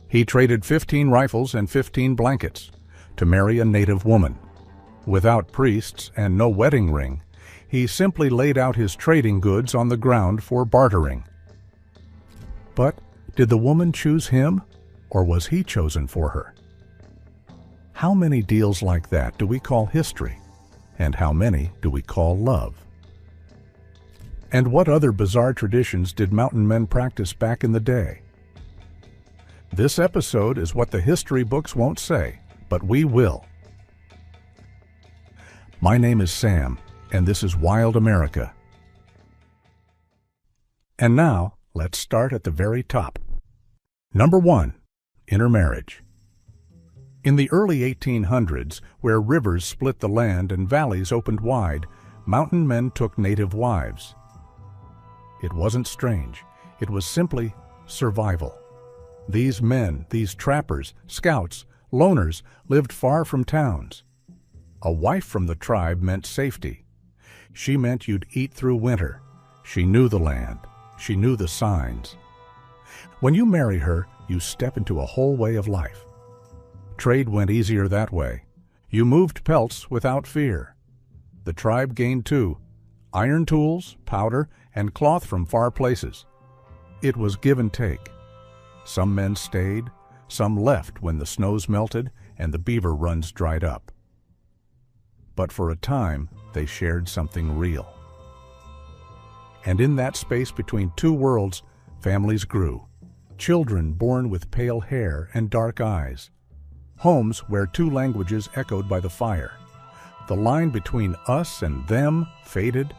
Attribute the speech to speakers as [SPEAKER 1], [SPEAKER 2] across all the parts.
[SPEAKER 1] He traded 15 rifles and 15 blankets to marry a native woman. Without priests and no wedding ring, he simply laid out his trading goods on the ground for bartering. But did the woman choose him, or was he chosen for her? How many deals like that do we call history, and how many do we call love? And what other bizarre traditions did mountain men practice back in the day? This episode is what the history books won't say, but we will. My name is Sam, and this is Wild America. And now, let's start at the very top. Number 1. Intermarriage. In the early 1800s, where rivers split the land and valleys opened wide, mountain men took native wives. It wasn't strange. It was simply survival. These men, these trappers, scouts, loners, lived far from towns. A wife from the tribe meant safety. She meant you'd eat through winter. She knew the land. She knew the signs. When you marry her, you step into a whole way of life. Trade went easier that way. You moved pelts without fear. The tribe gained too: iron tools, powder, and cloth from far places. It was give and take. Some men stayed, some left when the snows melted and the beaver runs dried up. But for a time, they shared something real. And in that space between two worlds, families grew. Children born with pale hair and dark eyes. Homes where two languages echoed by the fire. The line between us and them faded.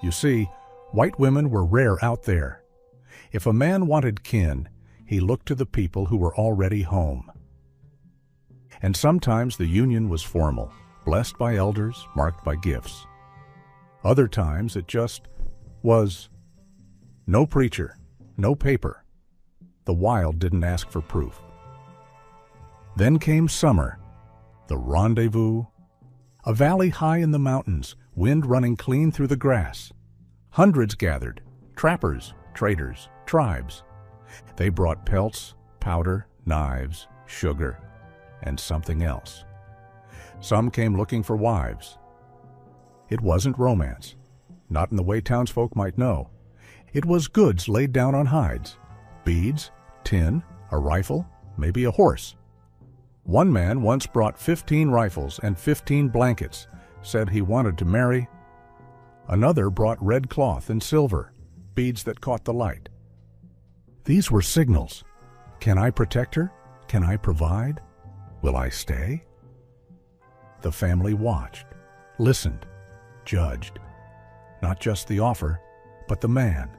[SPEAKER 1] You see, white women were rare out there. If a man wanted kin, he looked to the people who were already home. And sometimes the union was formal, blessed by elders, marked by gifts. Other times it just was. No preacher, no paper. The wild didn't ask for proof. Then came summer, the rendezvous. A valley high in the mountains, wind running clean through the grass. Hundreds gathered, trappers, traders, tribes. They brought pelts, powder, knives, sugar, and something else. Some came looking for wives. It wasn't romance, not in the way townsfolk might know. It was goods laid down on hides: beads, tin, a rifle, maybe a horse. One man once brought 15 rifles and 15 blankets, said he wanted to marry. Another brought red cloth and silver, beads that caught the light. These were signals. Can I protect her? Can I provide? Will I stay? The family watched, listened, judged. Not just the offer, but the man,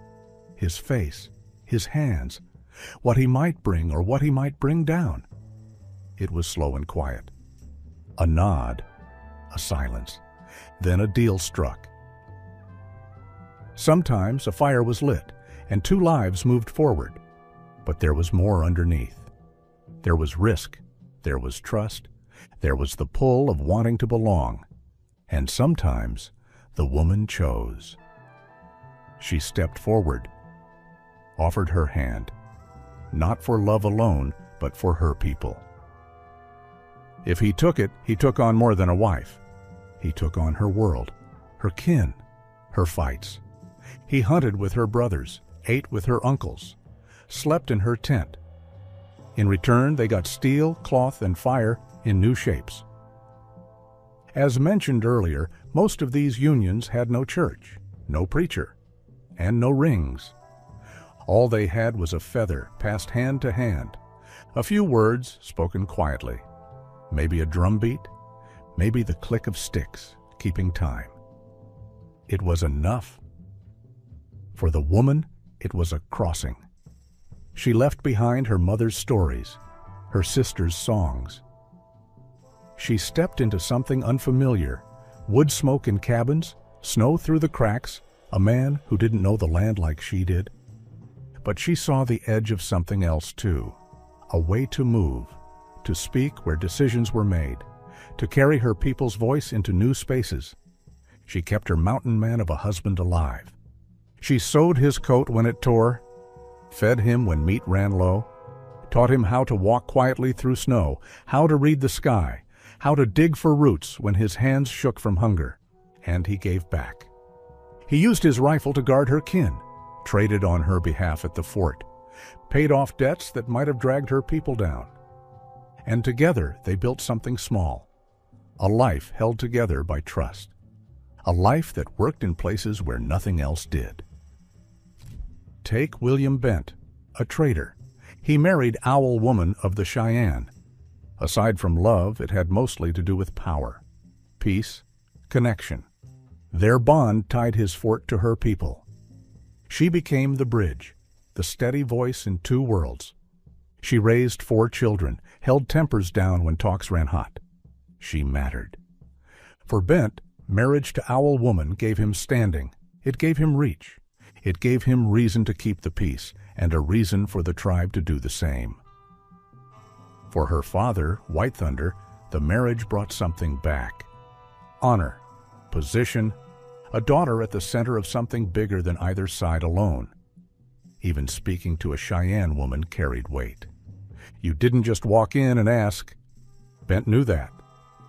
[SPEAKER 1] his face, his hands, what he might bring or what he might bring down. It was slow and quiet. A nod, a silence, then a deal struck. Sometimes a fire was lit, and two lives moved forward. But there was more underneath. There was risk, there was trust, there was the pull of wanting to belong. And sometimes the woman chose. She stepped forward, offered her hand, not for love alone, but for her people. If he took it, he took on more than a wife. He took on her world, her kin, her fights. He hunted with her brothers, ate with her uncles, slept in her tent. In return, they got steel, cloth, and fire in new shapes. As mentioned earlier, most of these unions had no church, no preacher, and no rings. All they had was a feather passed hand to hand, a few words spoken quietly, maybe a drum beat, maybe the click of sticks keeping time. It was enough. For the woman, it was a crossing. She left behind her mother's stories, her sister's songs. She stepped into something unfamiliar: wood smoke in cabins, snow through the cracks, a man who didn't know the land like she did. But she saw the edge of something else too, a way to move, to speak where decisions were made, to carry her people's voice into new spaces. She kept her mountain man of a husband alive. She sewed his coat when it tore, fed him when meat ran low, taught him how to walk quietly through snow, how to read the sky, how to dig for roots when his hands shook from hunger. And he gave back. He used his rifle to guard her kin, traded on her behalf at the fort, paid off debts that might have dragged her people down. And together they built something small, a life held together by trust, a life that worked in places where nothing else did. Take William Bent, a trader. He married Owl Woman of the Cheyenne. Aside from love, it had mostly to do with power, peace, connection. Their bond tied his fort to her people. She became the bridge, the steady voice in two worlds. She raised 4 children, held tempers down when talks ran hot. She mattered. For Bent, marriage to Owl Woman gave him standing. It gave him reach. It gave him reason to keep the peace, and a reason for the tribe to do the same. For her father, White Thunder, the marriage brought something back. Honor, position, a daughter at the center of something bigger than either side alone. Even speaking to a Cheyenne woman carried weight. You didn't just walk in and ask. Bent knew that.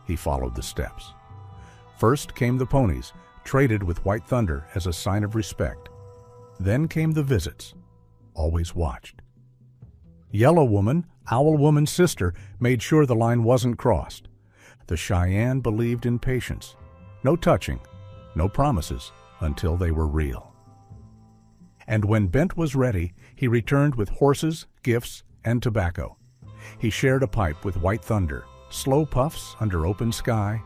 [SPEAKER 1] He followed the steps. First came the ponies, traded with White Thunder as a sign of respect. Then came the visits, always watched. Yellow Woman, Owl Woman's sister, made sure the line wasn't crossed. The Cheyenne believed in patience. No touching, no promises, until they were real. And when Bent was ready, he returned with horses, gifts, and tobacco. He shared a pipe with White Thunder, slow puffs under open sky,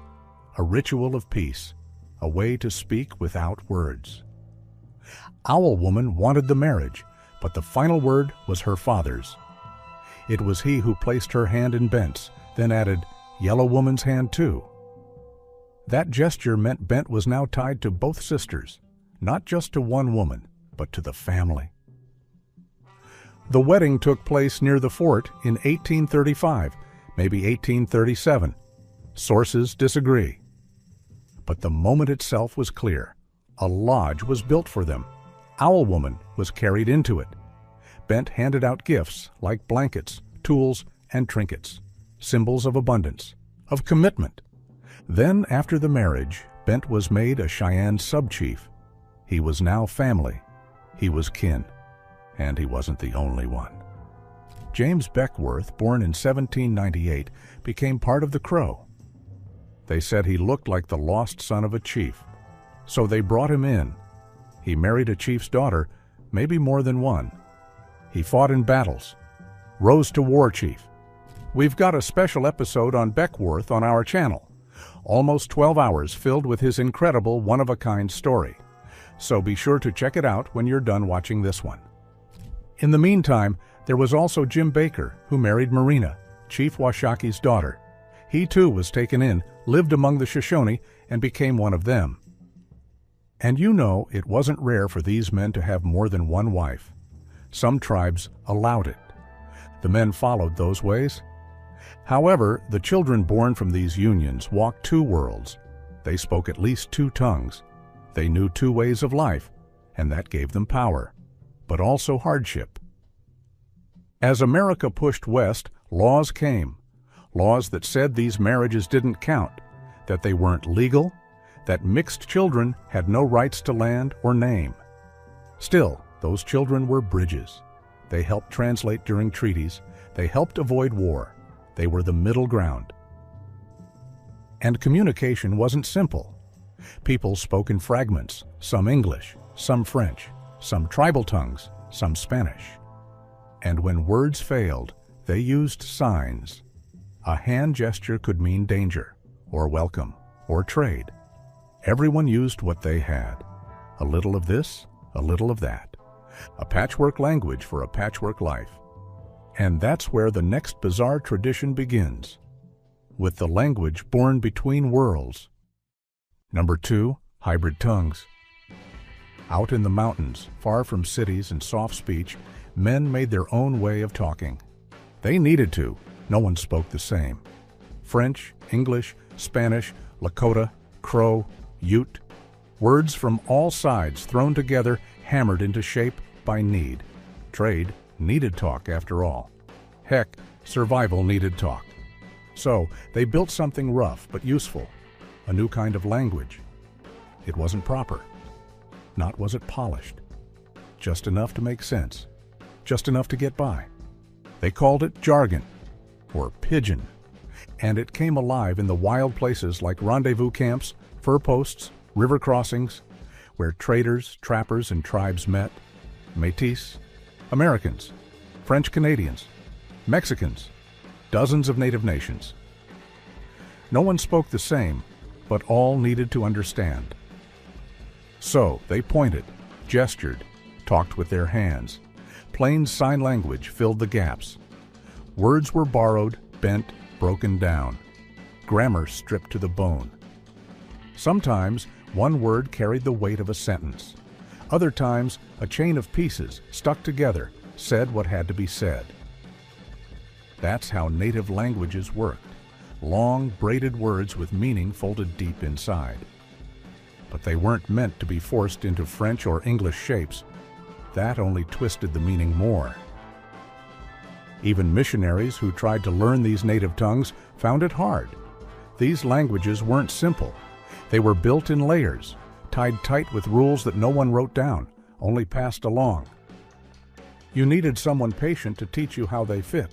[SPEAKER 1] a ritual of peace, a way to speak without words. Owl Woman wanted the marriage, but the final word was her father's. It was he who placed her hand in Bent's, then added, Yellow Woman's hand too. That gesture meant Bent was now tied to both sisters, not just to one woman, but to the family. The wedding took place near the fort in 1835, maybe 1837. Sources disagree. But the moment itself was clear. A lodge was built for them. Owl Woman was carried into it. Bent handed out gifts like blankets, tools, and trinkets, symbols of abundance, of commitment. Then, after the marriage, Bent was made a Cheyenne sub-chief. He was now family. He was kin. And he wasn't the only one. James Beckworth, born in 1798, became part of the Crow. They said he looked like the lost son of a chief. So they brought him in. He married a chief's daughter, maybe more than one. He fought in battles, rose to war chief. We've got a special episode on Beckworth on our channel. Almost 12 hours filled with his incredible one-of-a-kind story. So be sure to check it out when you're done watching this one. In the meantime, there was also Jim Baker, who married Marina, Chief Washaki's daughter. He too was taken in, lived among the Shoshone, and became one of them. And you know it wasn't rare for these men to have more than one wife. Some tribes allowed it. The men followed those ways. However, the children born from these unions walked 2 worlds. They spoke at least 2 tongues. They knew 2 ways of life, and that gave them power, but also hardship. As America pushed west, laws came. Laws that said these marriages didn't count, that they weren't legal, that mixed children had no rights to land or name. Still, those children were bridges. They helped translate during treaties. They helped avoid war. They were the middle ground. And communication wasn't simple. People spoke in fragments, some English, some French, some tribal tongues, some Spanish. And when words failed, they used signs. A hand gesture could mean danger, or welcome, or trade. Everyone used what they had. A little of this, a little of that. A patchwork language for a patchwork life. And that's where the next bizarre tradition begins, with the language born between worlds. Number 2, hybrid tongues. Out in the mountains, far from cities and soft speech, men made their own way of talking. They needed to. No one spoke the same. French, English, Spanish, Lakota, Crow, Ute. Words from all sides thrown together, hammered into shape by need. Trade needed talk after all. Heck, survival needed talk. So they built something rough but useful, a new kind of language. It wasn't proper. Not was it polished. Just enough to make sense. Just enough to get by. They called it jargon, or pidgin, and it came alive in the wild places like rendezvous camps, fur posts, river crossings, where traders, trappers, and tribes met, Métis, Americans, French Canadians, Mexicans, dozens of native nations. No one spoke the same, but all needed to understand. So they pointed, gestured, talked with their hands. Plain sign language filled the gaps. Words were borrowed, bent, broken down. Grammar stripped to the bone. Sometimes one word carried the weight of a sentence. Other times, a chain of pieces, stuck together, said what had to be said. That's how native languages worked. Long, braided words with meaning folded deep inside. But they weren't meant to be forced into French or English shapes. That only twisted the meaning more. Even missionaries who tried to learn these native tongues found it hard. These languages weren't simple. They were built in layers, tied tight with rules that no one wrote down, only passed along. You needed someone patient to teach you how they fit.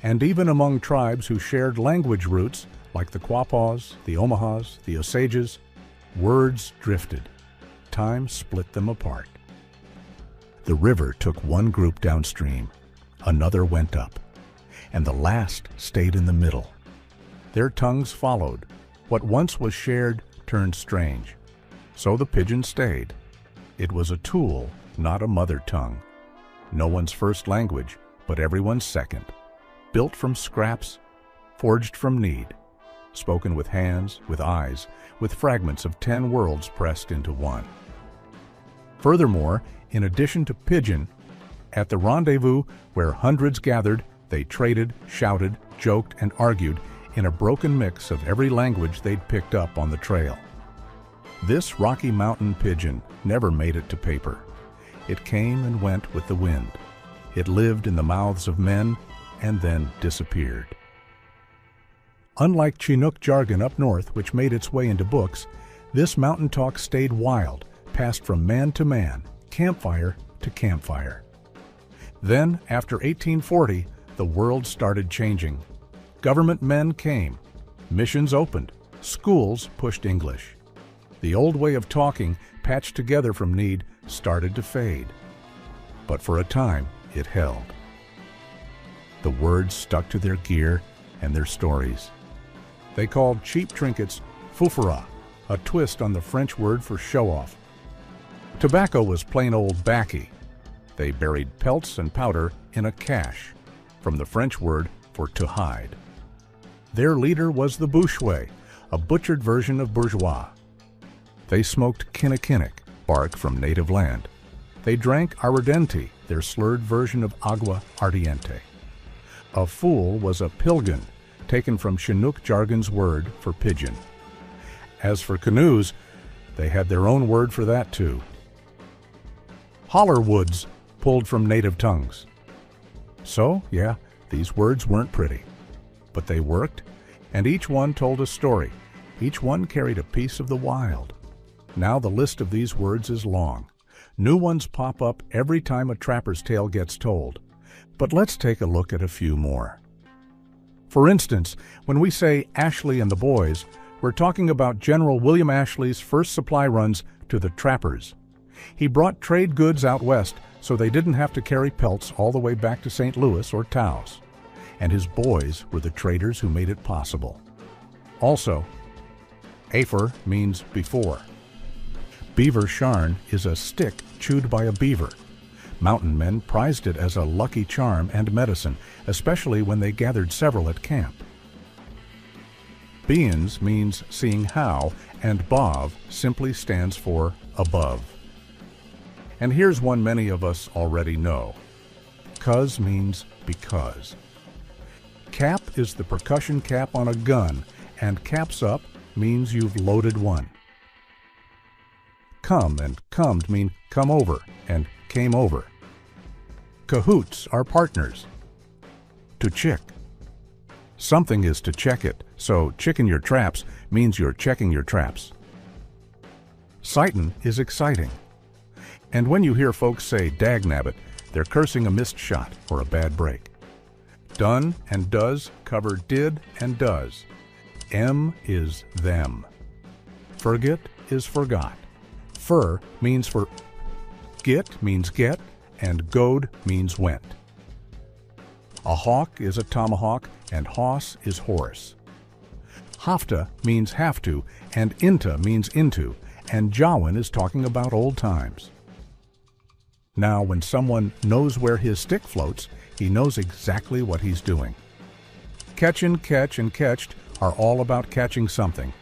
[SPEAKER 1] And even among tribes who shared language roots, like the Quapaws, the Omahas, the Osages, words drifted. Time split them apart. The river took one group downstream, another went up, and the last stayed in the middle. Their tongues followed. What once was shared turned strange. So the pidgin stayed. It was a tool, not a mother tongue. No one's first language, but everyone's second. Built from scraps, forged from need, spoken with hands, with eyes, with fragments of 10 worlds pressed into one. Furthermore, in addition to pidgin, at the rendezvous where hundreds gathered, they traded, shouted, joked, and argued in a broken mix of every language they'd picked up on the trail. This Rocky Mountain pidgin never made it to paper. It came and went with the wind. It lived in the mouths of men and then disappeared. Unlike Chinook jargon up north, which made its way into books, this mountain talk stayed wild, passed from man to man, campfire to campfire. Then, after 1840, the world started changing. Government men came, missions opened, schools pushed English. The old way of talking, patched together from need, started to fade. But for a time, it held. The words stuck to their gear and their stories. They called cheap trinkets foufara, a twist on the French word for show-off. Tobacco was plain old baccy. They buried pelts and powder in a cache, from the French word for to hide. Their leader was the bouchouet, a butchered version of bourgeois. They smoked kinnikinnick, bark from native land. They drank aguardiente, their slurred version of agua ardiente. A fool was a pilgin, taken from Chinook jargon's word for pigeon. As for canoes, they had their own word for that too. Hollerwoods, pulled from native tongues. So, yeah, these words weren't pretty. But they worked, and each one told a story. Each one carried a piece of the wild. Now the list of these words is long. New ones pop up every time a trapper's tale gets told. But let's take a look at a few more. For instance, when we say Ashley and the boys, we're talking about General William Ashley's first supply runs to the trappers. He brought trade goods out west so they didn't have to carry pelts all the way back to St. Louis or Taos. And his boys were the traders who made it possible. Also, Afer means before. Beaver sharn is a stick chewed by a beaver. Mountain men prized it as a lucky charm and medicine, especially when they gathered several at camp. Beans means seeing how, and Bav simply stands for above. And here's one many of us already know. Cuz means because. Cap is the percussion cap on a gun, and caps up means you've loaded one. Come and comed mean come over and came over. Cahoots are partners. to chick. Something is to check it, so chicking your traps means you're checking your traps. Sightin' is exciting. And when you hear folks say dagnabbit, they're cursing a missed shot or a bad break. Done and does cover did and does. M is them. Forget is forgot. Fur means for. Get means get, and goad means went. A hawk is a tomahawk, and hoss is horse. Hafta means have to, and inta means into, and Jawan is talking about old times. Now, when someone knows where his stick floats, he knows exactly what he's doing. Catchin', catch, and catched are all about catching something.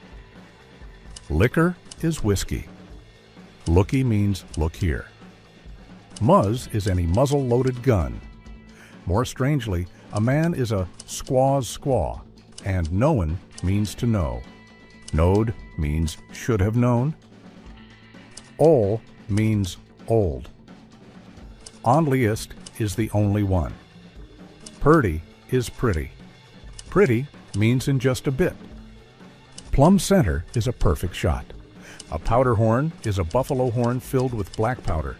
[SPEAKER 1] Liquor is whiskey. Looky means look here. Muzz is any muzzle-loaded gun. More strangely, a man is a squaw's squaw, and knowin' means to know. Knowed means should have known. Ol means old. Onlyest is the only one. Purty is pretty. Pretty means in just a bit. Plumb center is a perfect shot. A powder horn is a buffalo horn filled with black powder,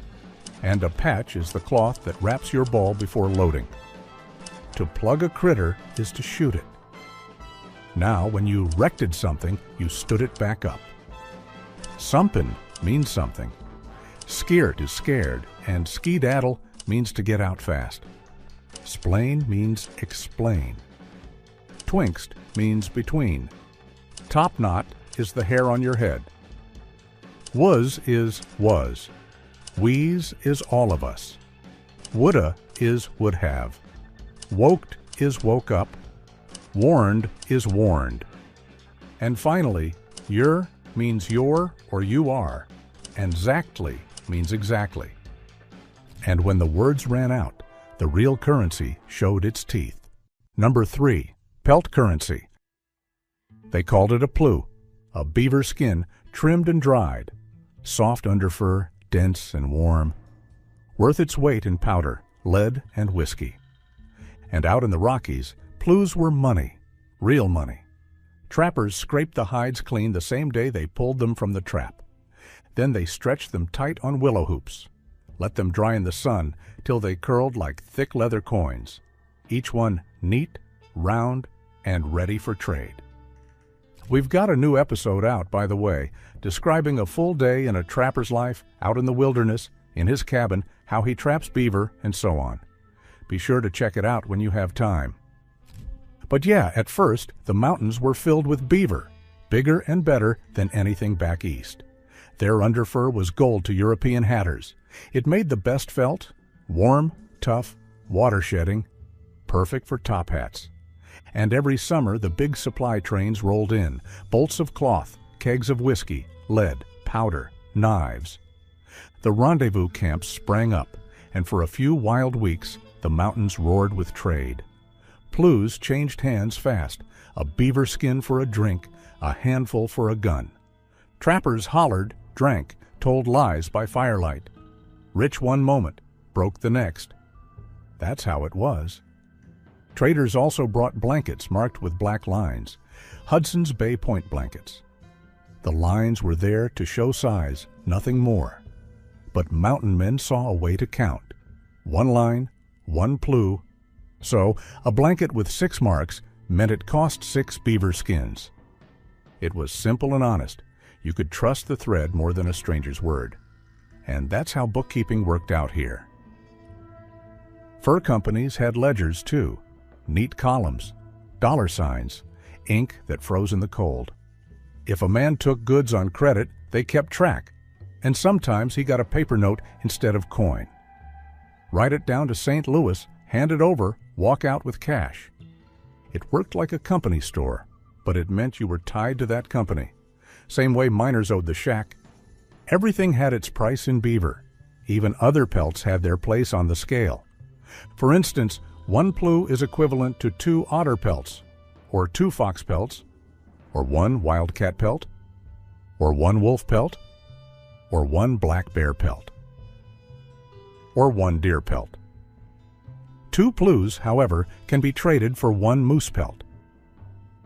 [SPEAKER 1] and a patch is the cloth that wraps your ball before loading. To plug a critter is to shoot it. Now, when you wrecked something, you stood it back up. Sumpin' means something. Skeert is scared, and skedaddle means to get out fast. Splain means explain. Twinkst means between. Top knot is the hair on your head. Was is was. We's is all of us. Woulda is would have. Woked is woke up. Warned is warned. And finally, your means your or you are, and zactly means exactly. And when the words ran out, the real currency showed its teeth. Number 3, pelt currency. They called it a plu, a beaver skin trimmed and dried, soft underfur, dense and warm, worth its weight in powder, lead, and whiskey. And out in the Rockies, plus were money, real money. Trappers scraped the hides clean the same day they pulled them from the trap. Then they stretched them tight on willow hoops, let them dry in the sun till they curled like thick leather coins, each one neat, round, and ready for trade. We've got a new episode out, by the way, describing a full day in a trapper's life out in the wilderness, in his cabin, how he traps beaver, and so on. Be sure to check it out when you have time. But yeah, at first, the mountains were filled with beaver, bigger and better than anything back east. Their underfur was gold to European hatters. It made the best felt, warm, tough, water-shedding, perfect for top hats. And every summer the big supply trains rolled in, bolts of cloth, kegs of whiskey, lead, powder, knives. The rendezvous camps sprang up, and for a few wild weeks the mountains roared with trade. Plus changed hands fast, a beaver skin for a drink, a handful for a gun. Trappers hollered, drank, told lies by firelight. Rich one moment, broke the next. That's how it was. Traders also brought blankets marked with black lines, Hudson's Bay Point blankets. The lines were there to show size, nothing more. But mountain men saw a way to count. One line, one plu. So a blanket with 6 marks meant it cost 6 beaver skins. It was simple and honest. You could trust the thread more than a stranger's word. And that's how bookkeeping worked out here. Fur companies had ledgers too. Neat columns, dollar signs, ink that froze in the cold. If a man took goods on credit, they kept track, and sometimes he got a paper note instead of coin. Write it down to St. Louis, hand it over, walk out with cash. It worked like a company store, but it meant you were tied to that company. Same way miners owed the shack. Everything had its price in beaver. Even other pelts had their place on the scale. For instance, 1 plu is equivalent to 2 otter pelts, or 2 fox pelts, or 1 wildcat pelt, or 1 wolf pelt, or 1 black bear pelt, or 1 deer pelt. 2 plues, however, can be traded for 1 moose pelt.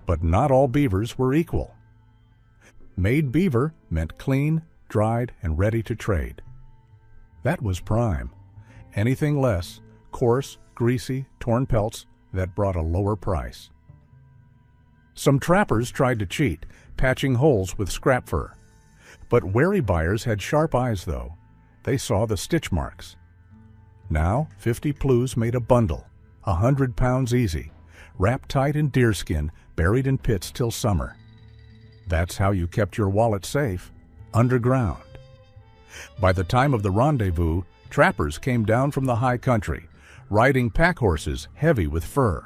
[SPEAKER 1] But not all beavers were equal. Made beaver meant clean, dried, and ready to trade. That was prime. Anything less, coarse, greasy, torn pelts that brought a lower price. Some trappers tried to cheat, patching holes with scrap fur. But wary buyers had sharp eyes, though. They saw the stitch marks. Now 50 plues made a bundle, 100 pounds easy, wrapped tight in deerskin, buried in pits till summer. That's how you kept your wallet safe, underground. By the time of the rendezvous, trappers came down from the high country, riding pack horses heavy with fur.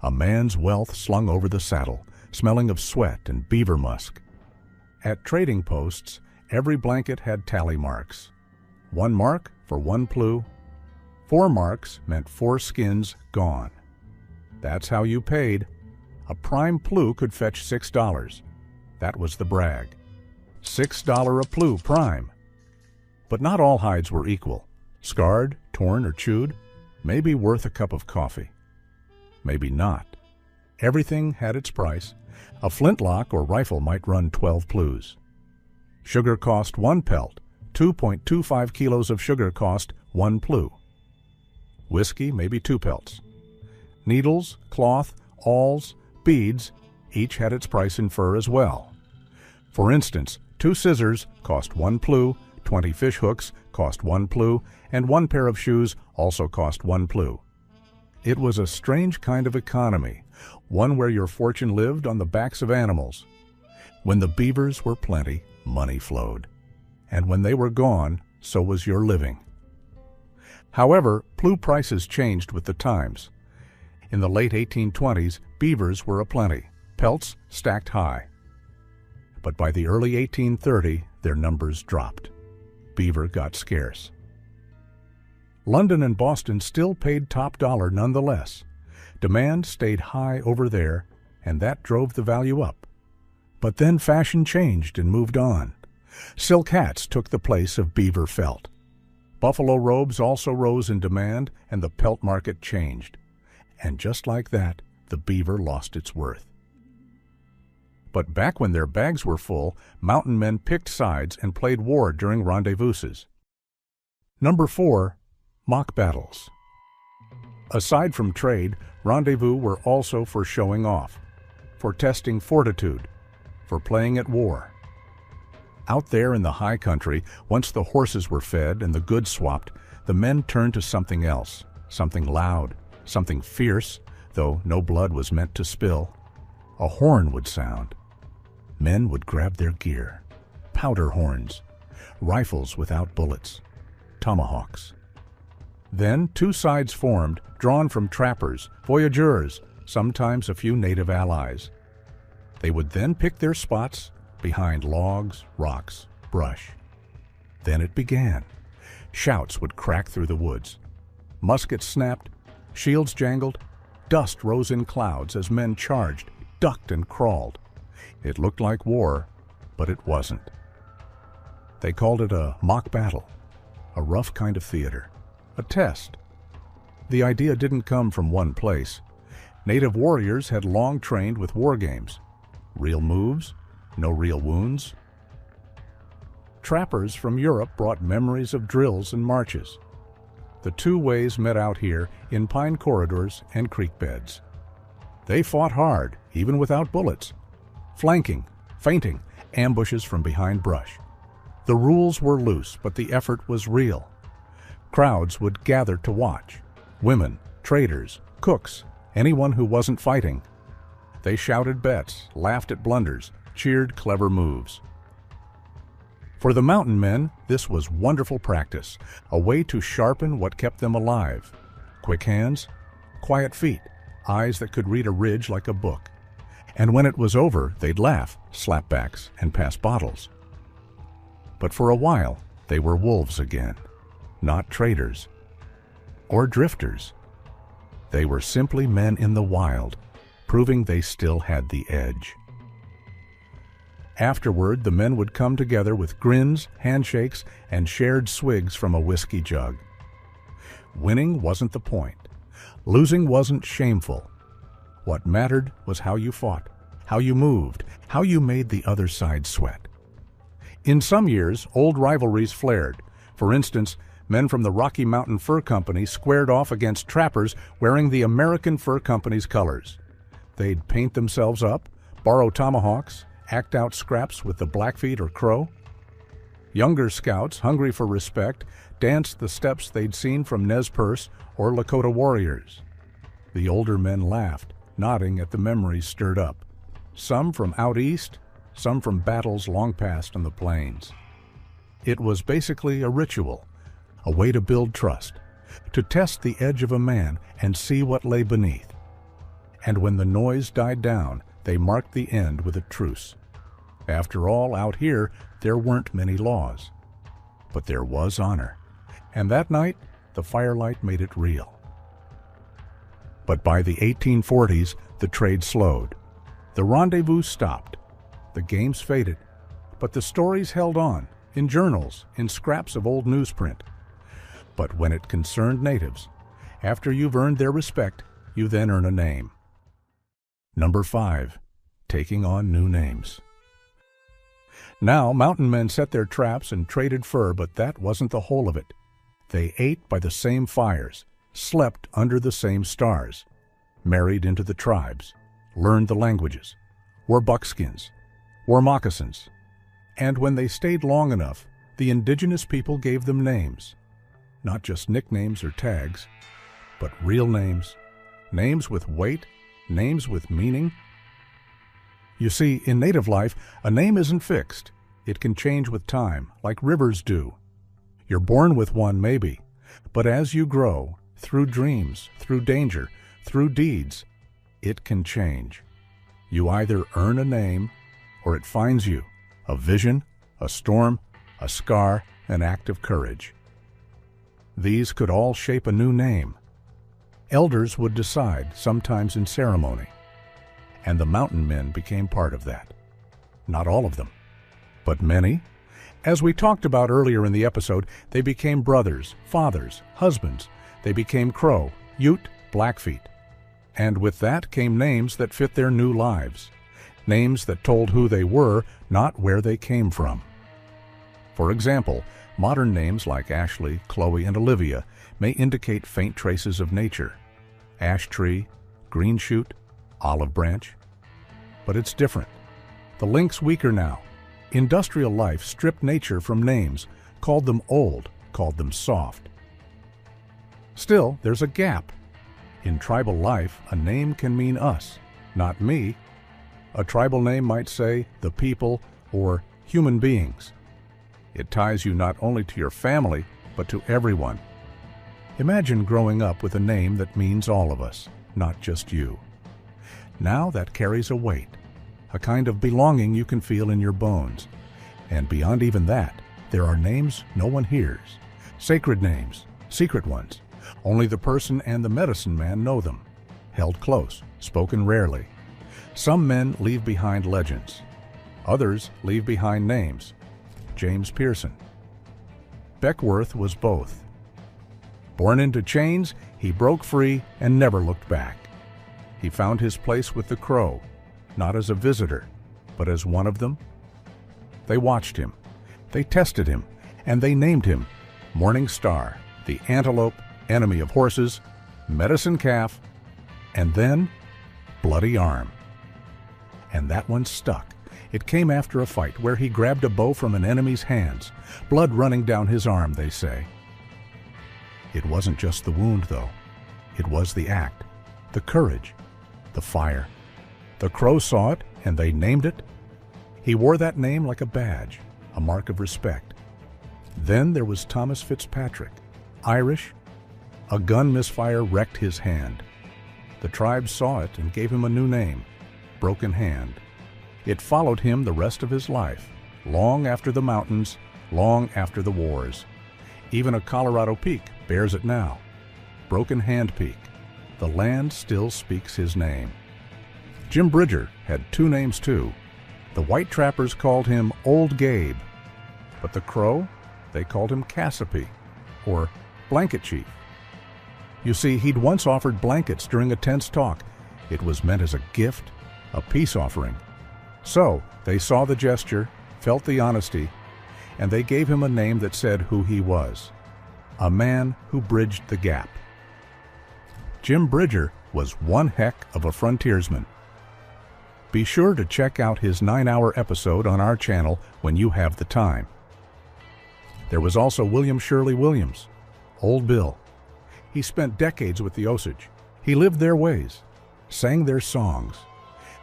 [SPEAKER 1] A man's wealth slung over the saddle, smelling of sweat and beaver musk. At trading posts, every blanket had tally marks. 1 mark for 1 plue. 4 marks meant 4 skins gone. That's how you paid. A prime plue could fetch $6. That was the brag. $6 a plue prime. But not all hides were equal. Scarred, torn, or chewed, maybe worth a cup of coffee. Maybe not. Everything had its price. A flintlock or rifle might run 12 plues. Sugar cost 1 pelt. 2.25 kilos of sugar cost 1 plue. Whiskey, maybe 2 pelts. Needles, cloth, awls, beads, each had its price in fur as well. For instance, 2 scissors cost 1 plue, 20 fish hooks cost 1 plue, and 1 pair of shoes also cost 1 plue. It was a strange kind of economy, one where your fortune lived on the backs of animals. When the beavers were plenty, money flowed. And when they were gone, so was your living. However, plue prices changed with the times. In the late 1820s, beavers were aplenty, pelts stacked high. But by the early 1830s, their numbers dropped. Beaver got scarce. London and Boston still paid top dollar nonetheless. Demand stayed high over there, and that drove the value up. But then fashion changed and moved on. Silk hats took the place of beaver felt. Buffalo robes also rose in demand, and the pelt market changed. And just like that, the beaver lost its worth. But back when their bags were full, mountain men picked sides and played war during rendezvouses. Number 4. Mock battles. Aside from trade, rendezvous were also for showing off, for testing fortitude, for playing at war. Out there in the high country, once the horses were fed and the goods swapped, the men turned to something else, something loud, something fierce, though no blood was meant to spill. A horn would sound. Men would grab their gear, powder horns, rifles without bullets, tomahawks. Then 2 sides formed, drawn from trappers, voyageurs, sometimes a few native allies. They would then pick their spots behind logs, rocks, brush. Then it began. Shouts would crack through the woods. Muskets snapped, shields jangled, dust rose in clouds as men charged, ducked, and crawled. It looked like war, but it wasn't. They called it a mock battle, a rough kind of theater, a test. The idea didn't come from one place. Native warriors had long trained with war games. Real moves, no real wounds. Trappers from Europe brought memories of drills and marches. The 2 ways met out here in pine corridors and creek beds. They fought hard, even without bullets. Flanking, feinting, ambushes from behind brush. The rules were loose, but the effort was real. Crowds would gather to watch. Women, traders, cooks, anyone who wasn't fighting. They shouted bets, laughed at blunders, cheered clever moves. For the mountain men, this was wonderful practice, a way to sharpen what kept them alive. Quick hands, quiet feet, eyes that could read a ridge like a book. And when it was over, they'd laugh, slapbacks, and pass bottles. But for a while, they were wolves again, not traders or drifters. They were simply men in the wild, proving they still had the edge. Afterward, the men would come together with grins, handshakes, and shared swigs from a whiskey jug. Winning wasn't the point. Losing wasn't shameful. What mattered was how you fought, how you moved, how you made the other side sweat. In some years, old rivalries flared. For instance, men from the Rocky Mountain Fur Company squared off against trappers wearing the American Fur Company's colors. They'd paint themselves up, borrow tomahawks, act out scraps with the Blackfeet or Crow. Younger scouts, hungry for respect, danced the steps they'd seen from Nez Perce or Lakota warriors. The older men laughed, nodding at the memories stirred up, some from out east, some from battles long past on the plains. It was basically a ritual, a way to build trust, to test the edge of a man and see what lay beneath. And when the noise died down, they marked the end with a truce. After all, out here, there weren't many laws. But there was honor. And that night, the firelight made it real. But by the 1840s, the trade slowed. The rendezvous stopped. The games faded. But the stories held on, in journals, in scraps of old newsprint. But when it concerned natives, after you've earned their respect, you then earn a name. Number 5. Taking on new names. Now, mountain men set their traps and traded fur, but that wasn't the whole of it. They ate by the same fires, slept under the same stars, married into the tribes, learned the languages, wore buckskins, wore moccasins, and when they stayed long enough, the indigenous people gave them names, not just nicknames or tags, but real names, names with weight, names with meaning. You see, in native life, a name isn't fixed. It can change with time, like rivers do. You're born with one, maybe, but as you grow, through dreams, through danger, through deeds, it can change. You either earn a name, or it finds you, a vision, a storm, a scar, an act of courage. These could all shape a new name. Elders would decide, sometimes in ceremony, and the mountain men became part of that. Not all of them, but many. As we talked about earlier in the episode, they became brothers, fathers, husbands. They became Crow, Ute, Blackfeet. And with that came names that fit their new lives. Names that told who they were, not where they came from. For example, modern names like Ashley, Chloe, and Olivia may indicate faint traces of nature. Ash tree, green shoot, olive branch. But it's different. The link's weaker now. Industrial life stripped nature from names, called them old, called them soft. Still, there's a gap. In tribal life, a name can mean us, not me. A tribal name might say the people or human beings. It ties you not only to your family, but to everyone. Imagine growing up with a name that means all of us, not just you. Now that carries a weight, a kind of belonging you can feel in your bones. And beyond even that, there are names no one hears. Sacred names, secret ones. Only the person and the medicine man know them. Held close, spoken rarely. Some men leave behind legends. Others leave behind names. James Pearson. Beckworth was both. Born into chains, he broke free and never looked back. He found his place with the Crow, not as a visitor, but as one of them. They watched him, they tested him, and they named him Morning Star, the Antelope, enemy of horses, Medicine Calf, and then Bloody Arm. And that one stuck. It came after a fight where he grabbed a bow from an enemy's hands, blood running down his arm, they say. It wasn't just the wound, though. It was the act, the courage, the fire. The Crow saw it, and they named it. He wore that name like a badge, a mark of respect. Then there was Thomas Fitzpatrick, Irish. A gun misfire wrecked his hand. The tribe saw it and gave him a new name, Broken Hand. It followed him the rest of his life, long after the mountains, long after the wars. Even a Colorado peak bears it now, Broken Hand Peak. The land still speaks his name. Jim Bridger had two names too. The white trappers called him Old Gabe, but the Crow, they called him Cassidy, or Blanket Chief. You see, he'd once offered blankets during a tense talk. It was meant as a gift, a peace offering. So they saw the gesture, felt the honesty, and they gave him a name that said who he was. A man who bridged the gap. Jim Bridger was one heck of a frontiersman. Be sure to check out his 9-hour episode on our channel when you have the time. There was also William Shirley Williams, Old Bill. He spent decades with the Osage. He lived their ways, sang their songs.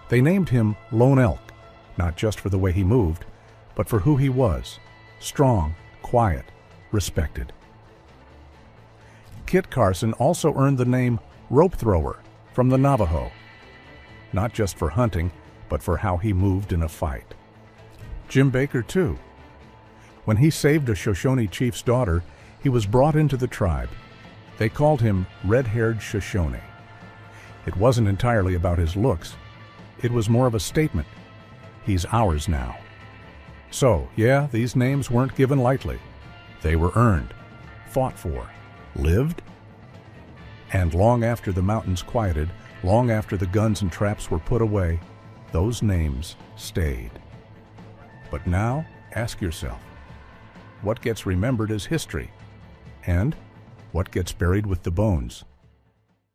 [SPEAKER 1] They named him Lone Elk, not just for the way he moved, but for who he was: strong, quiet, respected. Kit Carson also earned the name Rope Thrower from the Navajo, not just for hunting, but for how he moved in a fight. Jim Baker, too. When he saved a Shoshone chief's daughter, he was brought into the tribe. They called him Red-Haired Shoshone. It wasn't entirely about his looks. It was more of a statement. He's ours now. So, yeah, these names weren't given lightly. They were earned, fought for, lived. And long after the mountains quieted, long after the guns and traps were put away, those names stayed. But now, ask yourself, what gets remembered as history? And what gets buried with the bones?